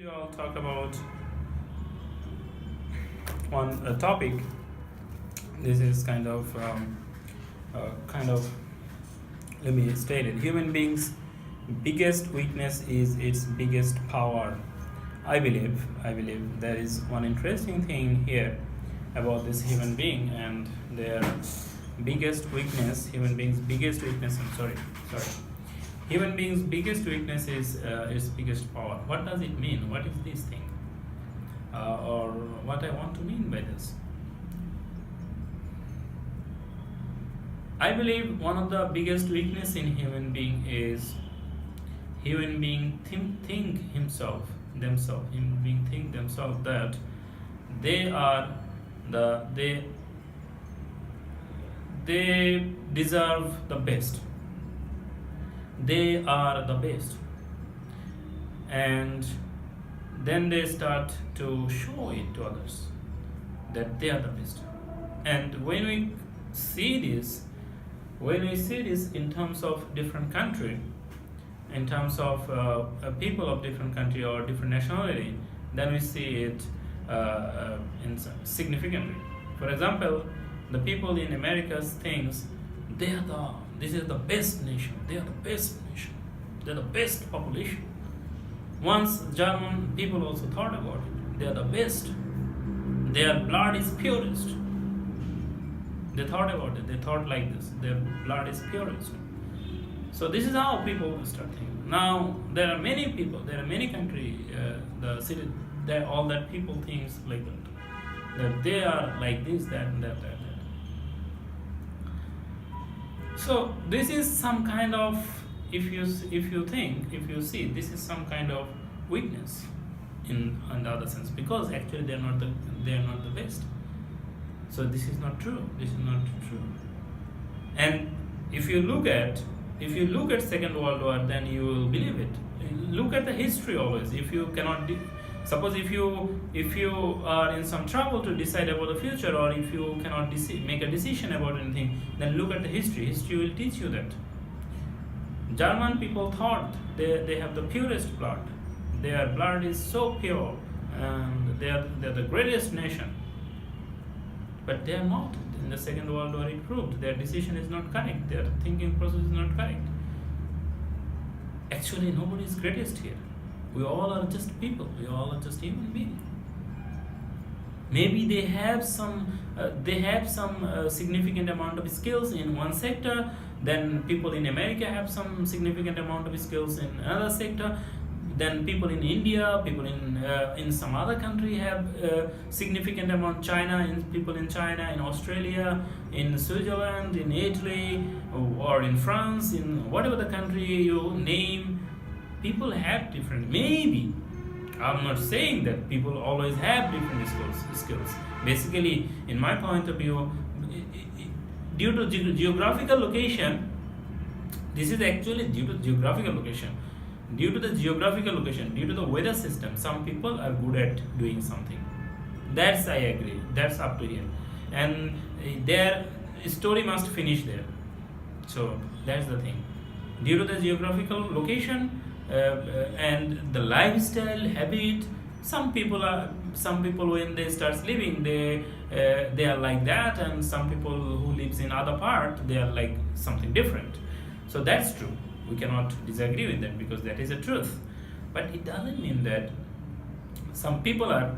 We all talk about one topic. This is kind of let me state it. Human beings' biggest weakness is its biggest power. I believe there is one interesting thing here about this human being and their biggest weakness. Human beings' biggest weakness. I'm sorry. Human beings' biggest weakness is its biggest power. What does it mean? What is this thing? Or what I want to mean by this? I believe one of the biggest weakness in human being is human being think themselves. Human being think themselves that they are they deserve the best. They are the best, and then they start to show it to others that they are the best. And when we see this in terms of different country, in terms of people of different country or different nationality, then we see it significantly. For example, the people in America thinks this is the best nation. They are the best nation. They're the best population. Once German people also thought about it. They are the best. Their blood is purest. They thought about it. They thought like this. Their blood is purest. So this is how people start thinking. Now there are many people. There are many countries. The city. All that people thinks like that. That they are like this, that. So this is some kind of, if you see, this is some kind of weakness in the other sense, because actually they are not the best. So this is not true. And if you look at Second World War, then you will believe it. Look at the history always. If you cannot suppose if you are in some trouble to decide about the future, or if you cannot make a decision about anything, then look at the history. History will teach you that German people thought they have the purest blood. Their blood is so pure, and they're the greatest nation. But they are not. In the Second World War, it proved their decision is not correct. Their thinking process is not correct. Actually, nobody is greatest here. We all are just people. We all are just human beings. Maybe they have some significant amount of skills in one sector. Then people in America have some significant amount of skills in another sector. Then people in India, people in some other country have significant amount. People in China, in Australia, in Switzerland, in Italy, or in France, in whatever the country you name. People have different. Maybe I'm not saying that people always have different skills. Basically, in my point of view, due to geographical location, this is actually due to geographical location. Due to the geographical location, due to the weather system, some people are good at doing something. That's, I agree. That's up to here, and their story must finish there. So that's the thing. Due to the geographical location. And the lifestyle habit, some people when they start living, they are like that, and some people who lives in other part, they are like something different. So that's true. We cannot disagree with that, because that is the truth. But it doesn't mean that some people are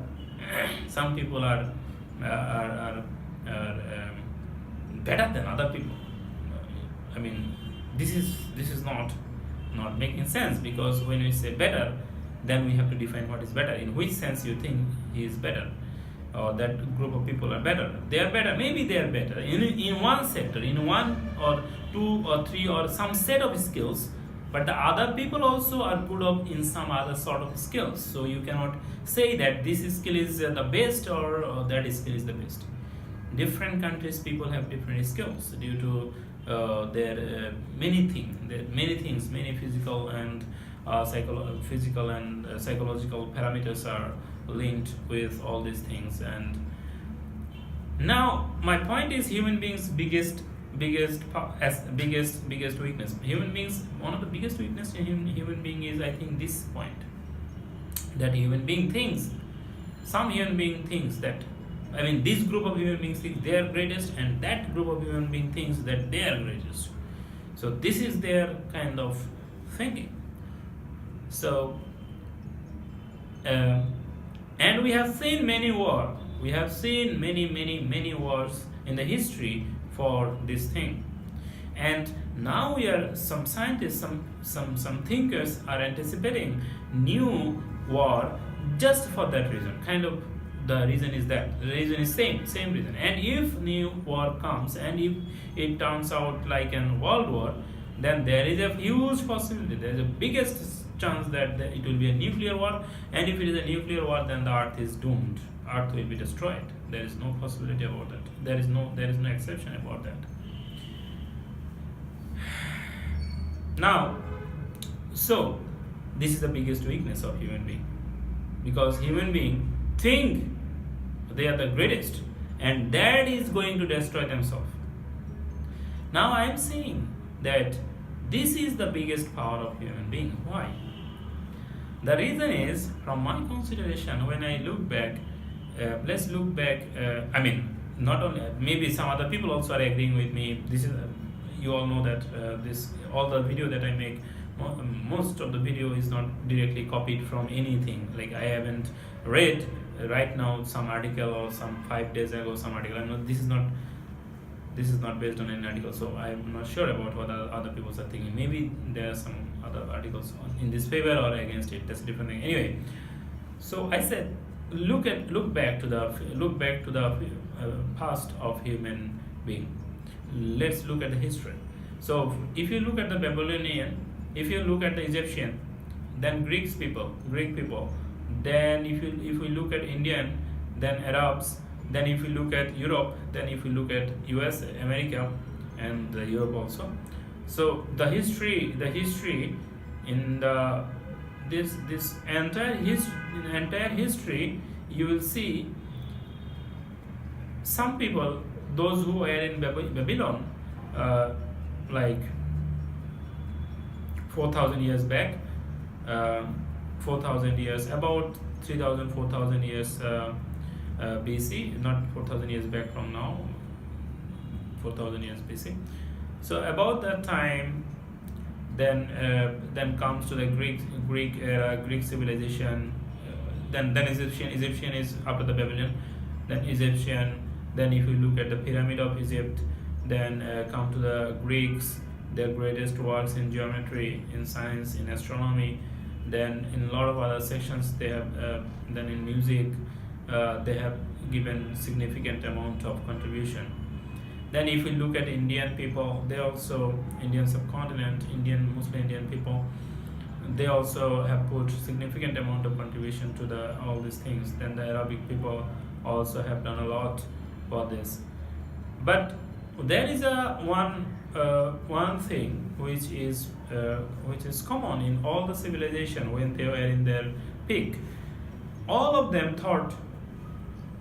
better than other people. I mean, this is not making sense, because when we say better, then we have to define what is better. In which sense you think he is better, or that group of people are better? They are better. Maybe they are better in one sector, in one or two or three or some set of skills. But the other people also are good in some other sort of skills. So you cannot say that this skill is the best, or that skill is the best. Different countries, people have different skills due to there many things, many physical and psychological parameters are linked with all these things. And now my point is, human beings' biggest weakness. Human beings, one of the biggest weakness in human being is, I think, this point. that human being thinks, some human being thinks that, I mean, this group of human beings think they are greatest, and that group of human being thinks that they are greatest. So this is their kind of thinking. So and we have seen many wars. We have seen many wars in the history for this thing. And now we are, some scientists, some thinkers are anticipating new war just for that reason. Kind of the reason is that the reason is same reason. And if new war comes, and if it turns out like an world war, then there is a huge possibility, there is a biggest chance that it will be a nuclear war. And if it is a nuclear war, then the earth is doomed. Earth will be destroyed. There is no possibility about that. There is no exception about that. Now, so this is the biggest weakness of human being, because human being think they are the greatest, and that is going to destroy themselves. Now I am saying that this is the biggest power of human being. Why? The reason is, from my consideration, when I look back, let's look back. I mean, not only, maybe some other people also are agreeing with me. This is you all know that this, all the video that I make, most of the video is not directly copied from anything. Like, I haven't read right now some article or some 5 days ago some article. This is not based on any article, so I'm not sure about what other people are thinking. Maybe there are some other articles in this favor or against it. That's a different thing. Anyway, so I said, look back to the past of human being. Let's look at the history. So if you look at the Babylonian, if you look at the Egyptian, then Greek people, then if we look at Indian, then Arabs, then if you look at Europe, then if you look at US, America, and Europe also. So the history in this entire history, you will see some people, those who were in Babylon, like 4,000 years back, 4,000 years, about 3,000, 4,000 years BC, not 4,000 years back from now, 4,000 years BC. So about that time, then comes to the Greek era, Greek civilization. Then Egyptian is after the Babylonian. Then Egyptian. Then if you look at the Pyramid of Egypt, then come to the Greeks, their greatest works in geometry, in science, in astronomy. Then in a lot of other sections they have, then in music, they have given significant amount of contribution. Then if we look at Indian people, they also, Indian subcontinent, Muslim Indian people, they also have put significant amount of contribution to all these things. Then the Arabic people also have done a lot for this. But there is one thing which is common in all the civilization when they were in their peak. All of them thought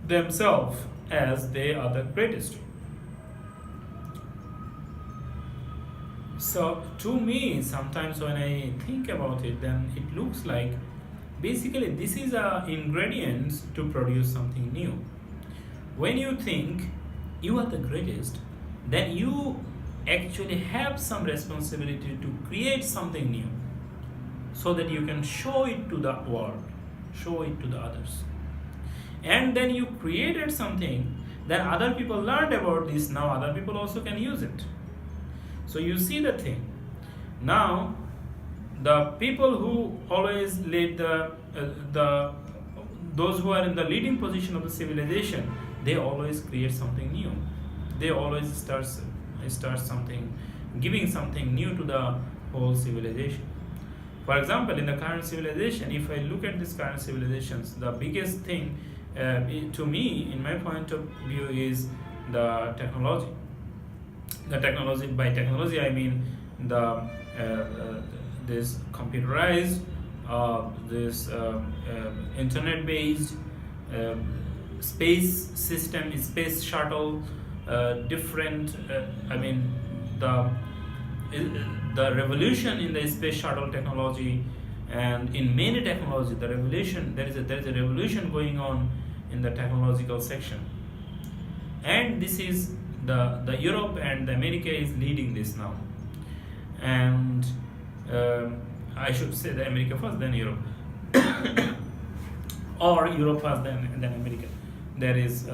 themselves as they are the greatest. So to me, sometimes when I think about it, then it looks like basically this is ingredients to produce something new. When you think you are the greatest, then you actually have some responsibility to create something new, so that you can show it to the world, show it to the others. And then you created something, then other people learned about this, now other people also can use it. So you see the thing. Now, the people who always lead those who are in the leading position of the civilization, they always create something new. They always start something, giving something new to the whole civilization. For example, in the current civilization, if I look at these current civilizations, the biggest thing to me, in my point of view, is the technology. The technology, by technology I mean this computerized, this internet-based space system, space shuttle, different. I mean the revolution in the space shuttle technology, and in many technology, the revolution there is a revolution going on in the technological section, and this is the Europe and the America is leading this now, and I should say the America first, then Europe, or Europe first, then America. There is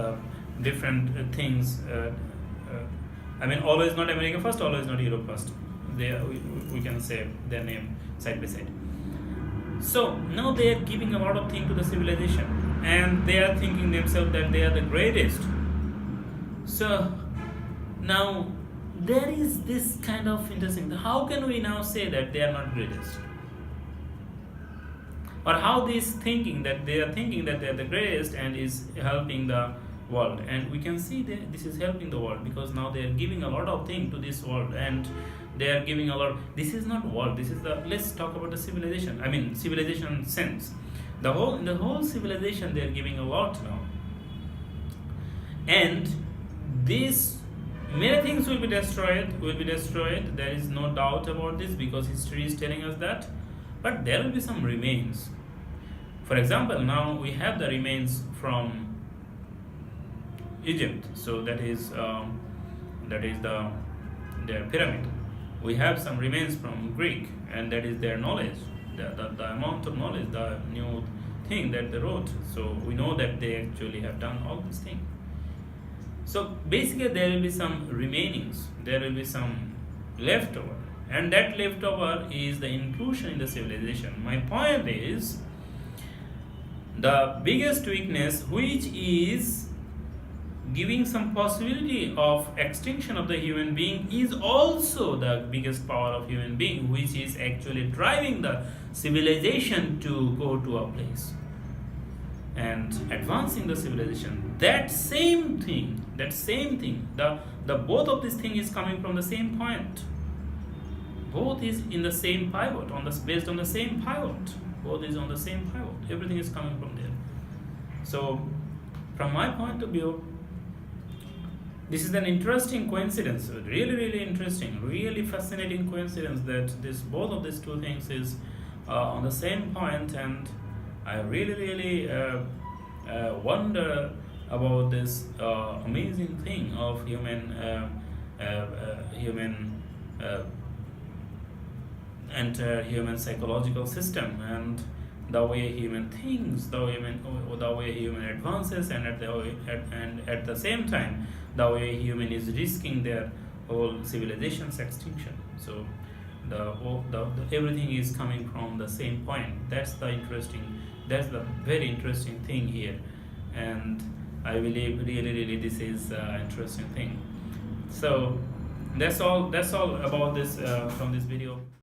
different things. I mean, always not America first, always not Europe first. We can say their name side by side. So now they are giving a lot of things to the civilization, and they are thinking themselves that they are the greatest. So now there is this kind of interesting. How can we now say that they are not greatest? Or how this thinking that they are thinking that they are the greatest and is helping the world? And we can see that this is helping the world because now they are giving a lot of things to this world, and they are giving a lot. This is not world. This is the. Let's talk about the civilization. I mean, civilization sense. The whole civilization they are giving a lot now, and this many things will be destroyed. There is no doubt about this because history is telling us that. But there will be some remains. For example, now we have the remains from Egypt. So that is their pyramid. We have some remains from Greek, and that is their knowledge, the amount of knowledge, the new thing that they wrote. So we know that they actually have done all these things. So basically there will be some remainings, there will be some leftover, and that leftover is the inclusion in the civilization. My point is the biggest weakness, which is giving some possibility of extinction of the human being, is also the biggest power of human being, which is actually driving the civilization to go to a place and advancing the civilization. That same thing, the both of this thing is coming from the same point. Both is in the same pivot, based on the same pivot. Both is on the same pivot. Everything is coming from there. So from my point of view, this is an interesting coincidence, really interesting, really fascinating coincidence that both of these two things is on the same point, and I really wonder about this amazing thing of human entire human psychological system, and the way human thinks, the way human advances, and at the same time the way human is risking their whole civilization's extinction. So the everything is coming from the same point. That's the very interesting thing here, and I believe really this is an interesting thing. So that's all about this from this video.